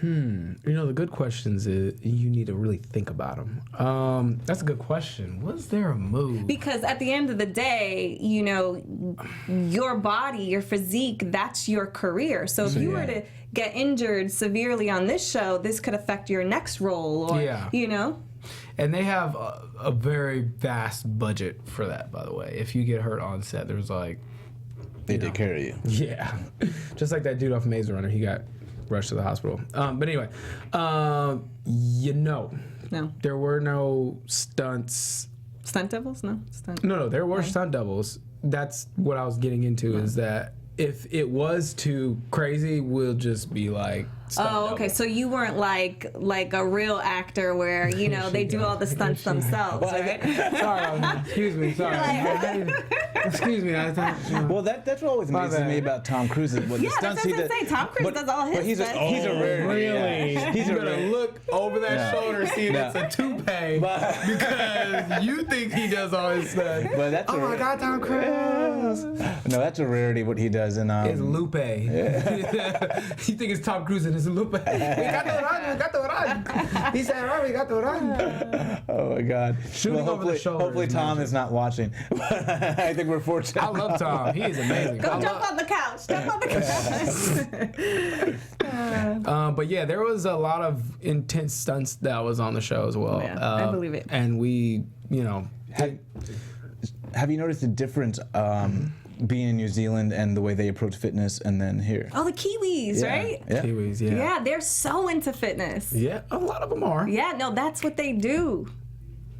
The good questions is you need to really think about them. That's a good question. Was there a move? Because at the end of the day, your body, your physique, that's your career. So if you were to get injured severely on this show, this could affect your next role or, And they have a very vast budget for that, by the way. If you get hurt on set, there's they take care of you. Yeah. Just like that dude off Maze Runner, he got rushed to the hospital. But anyway, no. There were no stunts. Stunt doubles? No? No, there were stunt doubles. That's what I was getting into is that if it was too crazy, we'll just be like. Oh, okay. So you weren't like a real actor where they do all the stunts themselves, right? Sorry, excuse me. Sorry. Excuse me. I thought. Well, that's what always amazes me about Tom Cruise is what the stunts he does. Tom Cruise does all his. But he's a rarity. Really? Yeah. He's you a better rarity. look over that shoulder, see if it's a toupee, because you think he does all his stuff. But that's oh my God, Tom Cruise! No, that's a rarity. What he does in It's Lupe. You think it's Tom Cruise and it's Lupe? We got the run. He said, we got the run. Oh my God! Shooting over the shoulder. Hopefully Tom is not watching. I think we're fortunate. I love Tom. He is amazing. Go jump on the couch. Jump on the couch. But yeah, there was a lot of intense stunts that was on the show as well. Yeah, I believe it. And we, Have you noticed a difference being in New Zealand and the way they approach fitness and then here? Oh, the Kiwis, right? Yeah. Kiwis, yeah. Yeah, they're so into fitness. Yeah, a lot of them are. Yeah, no, that's what they do.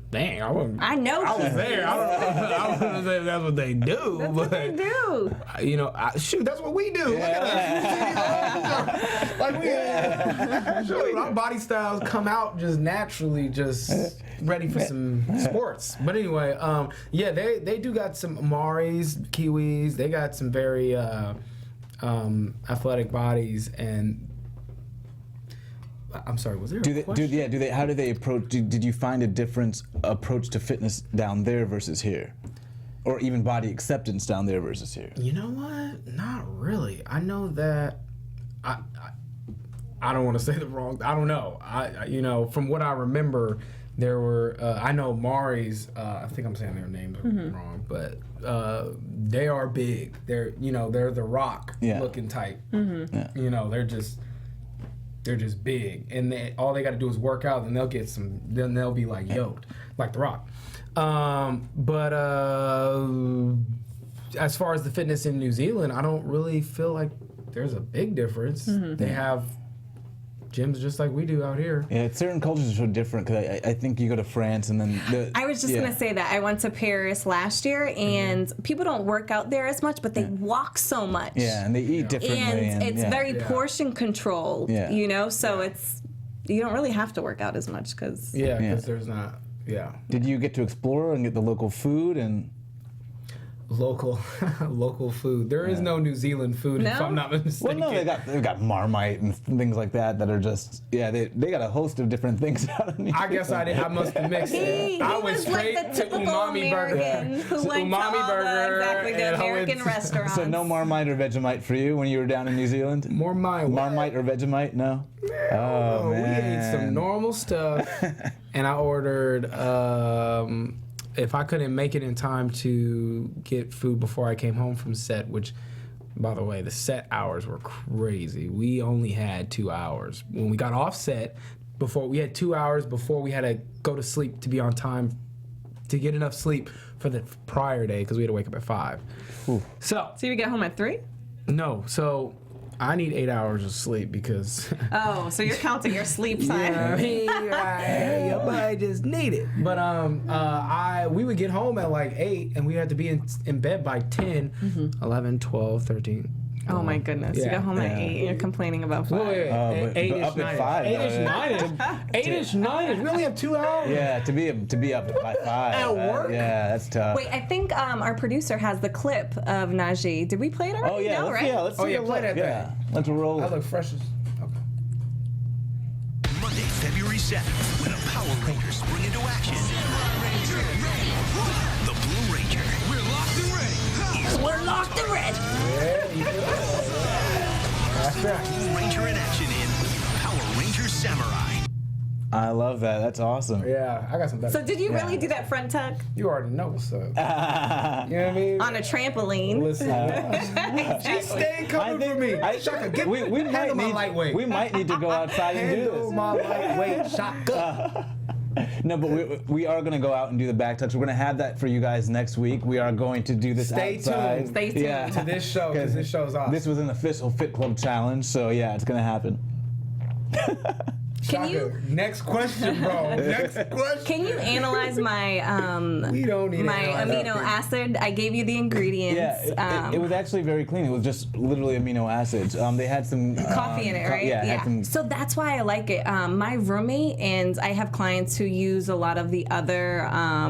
Dang, I wasn't. I know. I was there. I don't say that's what they do. That's what they do. Shoot, that's what we do. Look at us. Like shoot, our body styles come out just naturally, just ready for some sports. But anyway, they do got some Maoris, Kiwis. They got some very athletic bodies and. I'm sorry. Was there a question? How do they approach? Did you find a different approach to fitness down there versus here, or even body acceptance down there versus here? You know what? Not really. I know that. I don't want to say the wrong. I don't know. From what I remember, there were. I know Maoris. I think I'm saying their names wrong, but they are big. They're the Rock looking type. Mm-hmm. Yeah. They're just big, and all they got to do is work out, and then they'll be like yoked, like The Rock. But as far as the fitness in New Zealand, I don't really feel like there's a big difference. Mm-hmm. They have gyms just like we do out here. Yeah, certain cultures are so different because I think you go to France and then I was just gonna say that I went to Paris last year and people don't work out there as much, but they walk so much. Yeah, and they eat differently. And it's very portion controlled. Yeah. So it's you don't really have to work out as much because there's not. Yeah. Did you get to explore and get the local food and? Local food. There is no New Zealand food, if I'm not mistaken. Well, no, they've got Marmite and things like that are just they got a host of different things out of New Zealand. I guess I must have mixed it. I went straight like the to Umami Burger. Who went Umami to Burger. the American restaurants. So no Marmite or Vegemite for you when you were down in New Zealand? Marmite or Vegemite? No. Oh man. We ate some normal stuff, and I ordered. If I couldn't make it in time to get food before I came home from set, which, by the way, the set hours were crazy. We only had 2 hours. When we got off set, we had 2 hours before we had to go to sleep to be on time, to get enough sleep for the prior day, because we had to wake up at 5. Ooh. So you would get home at 3? No, so I need 8 hours of sleep because... Oh, so you're counting your sleep time. Your body just need it. But we would get home at like 8, and we had to be in bed by 10, 11, 12, 13. Oh my goodness! You got home at 8, and you're complaining about 5. Wait. But 8-ish, up at 5. 8-ish, 9-ish. We only have 2 hours. Yeah, to be up by 5. At work? Yeah, that's tough. Wait, I think our producer has the clip of Najee. Did we play it already? Oh yeah, no, right? Let's see play that thing. Yeah, let's roll. I look fresh as... Okay. Monday, February 7th, when a Power Ranger spring into action. The Blue Ranger. We're locked and ready. We're locked and ready. That's right. Blue Ranger in action in Power Ranger Samurai. I love that. That's awesome. Yeah, I got some better. So did you really do that front tuck You already know what's up. You know what I mean? on a trampoline? Listen, she stayed coming for me. Shaka, get we might handle my need lightweight. we might need to go outside and do Handle this. my lightweight, Shaka. No, but we are going to go out and do the back touch. We're going to have that for you guys next week. We are going to do this Stay outside. tuned. Stay tuned. Yeah. To this show, because this show's awesome. This was an official Fit Club challenge, so yeah, it's going to happen. Can you Next question, bro. Next question. can you analyze my We don't need to my analyze amino that. acid? I gave you the ingredients. Yeah, it was actually very clean. It was just literally amino acids. They had some coffee in it, right? Yeah, had some, So that's why I like it. My roommate and I have clients who use a lot of the other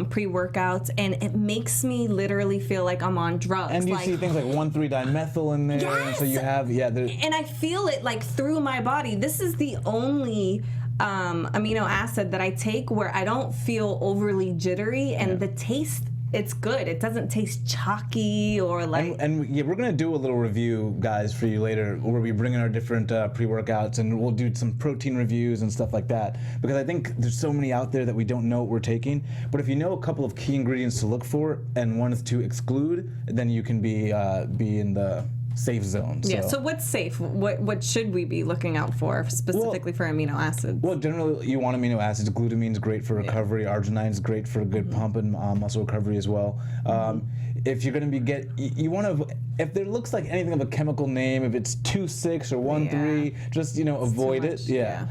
pre-workouts, and it makes me literally feel like I'm on drugs. and you like, see things like 1,3-dimethyl in there, and so you Yes! have and I feel it like through my body. This is the only amino acid that I take where I don't feel overly jittery, and the taste, it's good. It doesn't taste chalky or like. And yeah, we're gonna do a little review, guys, for you later, where we bring in our different pre-workouts, and we'll do some protein reviews and stuff like that. Because I think there's so many out there that we don't know what we're taking. But if you know a couple of key ingredients to look for and ones to exclude, then you can be in the safe zone. Yeah. So what's safe? What should we be looking out for specifically for amino acids? Well, generally, you want amino acids. Glutamine's great for recovery. Arginine's great for good pump and muscle recovery as well. If you're going to you want to, if there looks like anything of a chemical name, if it's 2,6 or 1,3, just avoid it. much, Yeah.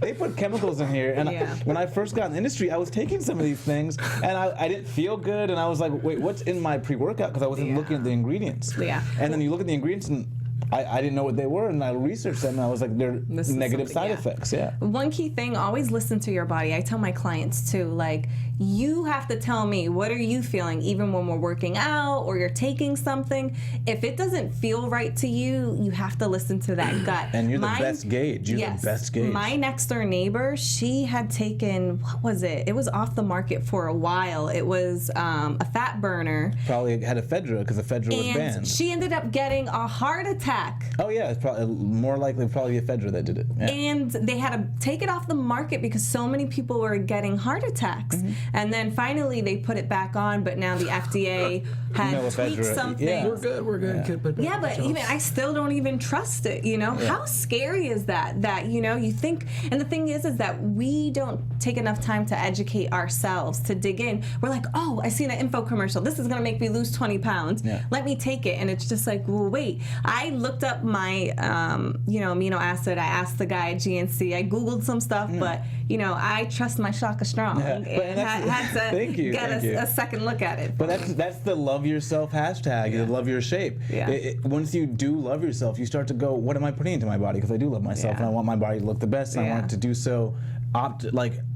They put chemicals in here, and when I first got in the industry, I was taking some of these things, and I didn't feel good, and I was like, wait, what's in my pre-workout? Because I wasn't looking at the ingredients. Yeah. And then you look at the ingredients, and I didn't know what they were, and I researched them, and I was like, they're negative side effects. Yeah. One key thing, always listen to your body. I tell my clients too, like, you have to tell me, what are you feeling, even when we're working out or you're taking something. If it doesn't feel right to you, you have to listen to that gut. And you're the best gauge. You're the best gauge. My next door neighbor, she had taken, what was it? It was off the market for a while. It was a fat burner. Probably had ephedra, because ephedra was banned. And she ended up getting a heart attack. Oh yeah, it's probably more likely probably ephedra that did it. Yeah. And they had to take it off the market because so many people were getting heart attacks. And then finally they put it back on, but now the FDA had tweaked ephedra. something. Yeah. We're good. Yeah, but even I still don't even trust it, How scary is that? That, you think, and the thing is that we don't take enough time to educate ourselves, to dig in. We're like, oh, I seen an info commercial. This is gonna make me lose 20 pounds. Yeah. Let me take it. And it's just like, well, wait. I looked up my, amino acid. I asked the guy at GNC. I Googled some stuff, but, I trust my Shaka Strong. Yeah. And I had to get a second look at it. But that's the love yourself hashtag. You love your shape. Yeah. Once you do love yourself, you start to go, what am I putting into my body? Because I do love myself, and I want my body to look the best, and I want it to do so,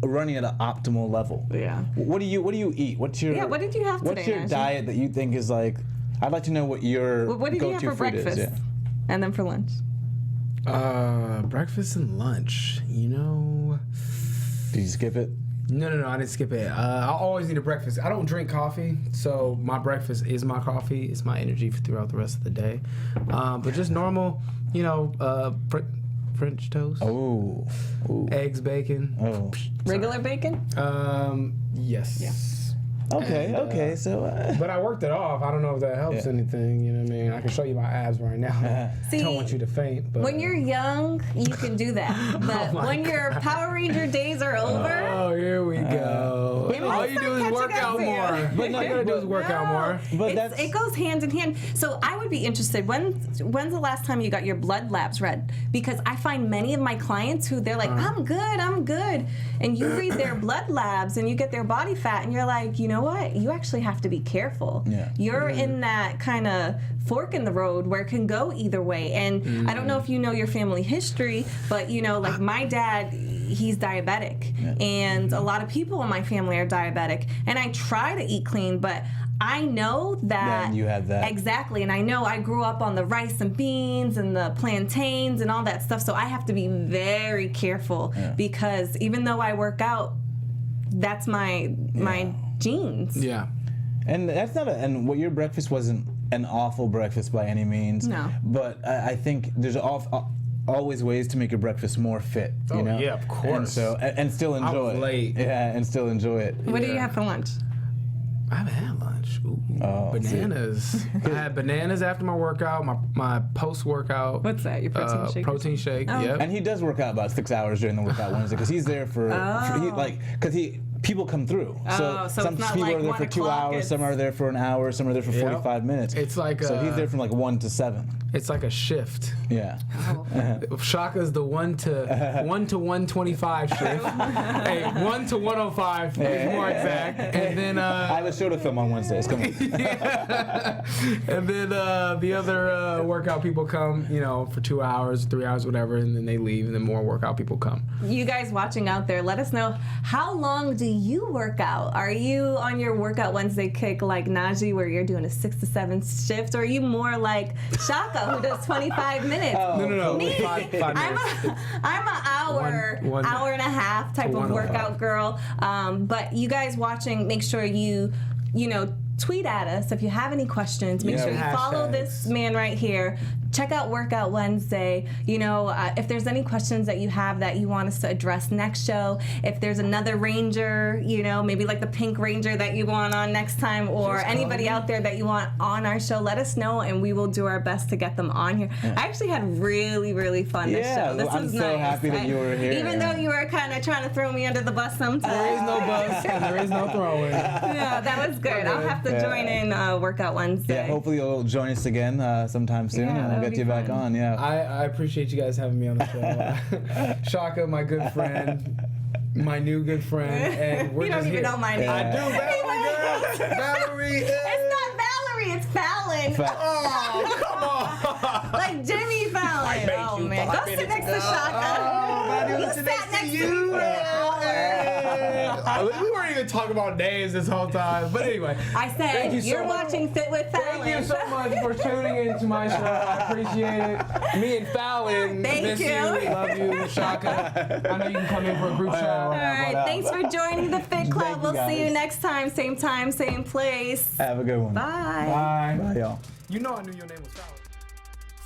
running at an optimal level. Yeah. What do you eat? What did you have today? What's your Najee? diet that you think is like? I'd like to know what your What did you have go-to for food breakfast? is. Yeah. And then for lunch? Breakfast and lunch. Did you skip it? No, I didn't skip it. I always need a breakfast. I don't drink coffee, so my breakfast is my coffee. It's my energy throughout the rest of the day. But just normal, French toast. Oh. Ooh. Eggs, bacon. Oh. Regular bacon? Yes. Yeah. Okay. So. But I worked it off. I don't know if that helps anything. You know what I mean? I can show you my abs right now. See, I don't want you to faint. But when you're young, you can do that. But when your Power Ranger days are over, oh, here we go. It might All you start do is catching work up out to you. more. But all you gotta do is work out more. But it goes hand in hand. So I would be interested. When's the last time you got your blood labs read? Because I find many of my clients who they're like, I'm good. And you read their blood labs and you get their body fat and you're like, you know what? You actually have to be careful. Yeah. You're in that kind of fork in the road where it can go either way. And I don't know if you know your family history, but like my dad, he's diabetic. Yeah. And a lot of people in my family are diabetic. And I try to eat clean, but I know that. Then you have that. Exactly. And I know I grew up on the rice and beans and the plantains and all that stuff. So I have to be very careful because even though I work out, that's my genes. Yeah. And that's not and what your breakfast wasn't an awful breakfast by any means. No. But I think there's always ways to make your breakfast more fit. You know? Yeah, of course. And so and still enjoy I was it. late. Yeah, and still enjoy it. What do you have for lunch? I haven't had lunch. Ooh, Oh, bananas. I had bananas after my workout, my post-workout. What's that? Your protein shake? Protein shake, Oh. yep. And he does work out about 6 hours during the workout Wednesday because he's there for people come through. So some it's not people like are there 1 for 2 o'clock, hours, some it's- are there for an hour, some are there for 45 minutes. It's like so he's there from like 1 to 7. It's like a shift. Yeah. Shaka's the 1 to 125 shift. Hey, 1 to 105 is more exact. And then I have a show to film on Wednesdays. Come on. and then the other workout people come, for 2 hours, 3 hours, whatever, and then they leave, and then more workout people come. You guys watching out there, let us know, how long do you work out? Are you on your Workout Wednesday kick like Najee, where you're doing a 6 to 7 shift, or are you more like Shaka, who does 25 minutes? No. Me, 5 minutes. I'm an hour, One- hour and a half type of 105. workout girl. But you guys watching, make sure you tweet at us if you have any questions. Make sure you follow hashtags. this man right here. Check out Workout Wednesday. If there's any questions that you have that you want us to address next show, if there's another ranger, maybe like the Pink Ranger that you want on next time, or anybody out there that you want on our show, let us know and we will do our best to get them on here. I actually had really, really fun this show. This I'm was so nice. happy that you were here. Even though you were kind of trying to throw me under the bus sometimes. There is no bus and there is no throwing. Yeah, that was good. I'll have to join in Workout Wednesday. Yeah, hopefully you'll join us again sometime soon, Yeah, and that we'll would get be you back fun. on. Yeah. I appreciate you guys having me on the show. Shaka, my good friend, my new good friend, and we're You just don't even here. know my name. I do, Valerie, girl. Valerie. It's not Valerie, it's Fallon. Oh, come on. Like Jimmy Fallon. Oh man, go sit next to Shaka. You sat next to me for an hour. We weren't even talking about names this whole time. But anyway. I Thank said, you so you're much. watching Fit with Fallon. Thank you so much for tuning into my show. I appreciate it. Me and Fallon Thank miss you. Love you, Shaka. I know you can come in for a group show. All right, thanks for joining the Fit Club. Thank you, We'll see you guys. next time, same place. Have a good one. Bye. Bye. Bye, y'all. You know I knew your name was Fallon.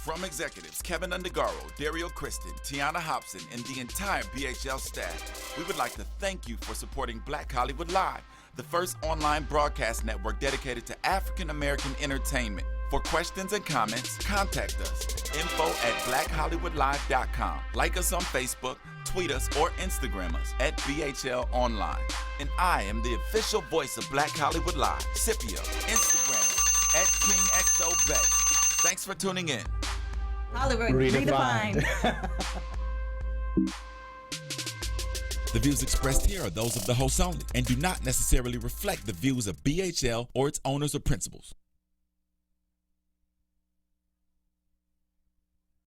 From executives Keven Undergaro, Dario Kristen, Tiana Hobson, and the entire BHL staff, we would like to thank you for supporting Black Hollywood Live, the first online broadcast network dedicated to African American entertainment. For questions and comments, contact us. info@blackhollywoodlive.com. Like us on Facebook, tweet us, or Instagram us at BHL Online. And I am the official voice of Black Hollywood Live, Scipio, Instagram @KingXOBay. Thanks for tuning in. Hollywood Redefined. redefined. The views expressed here are those of the host only and do not necessarily reflect the views of BHL or its owners or principals.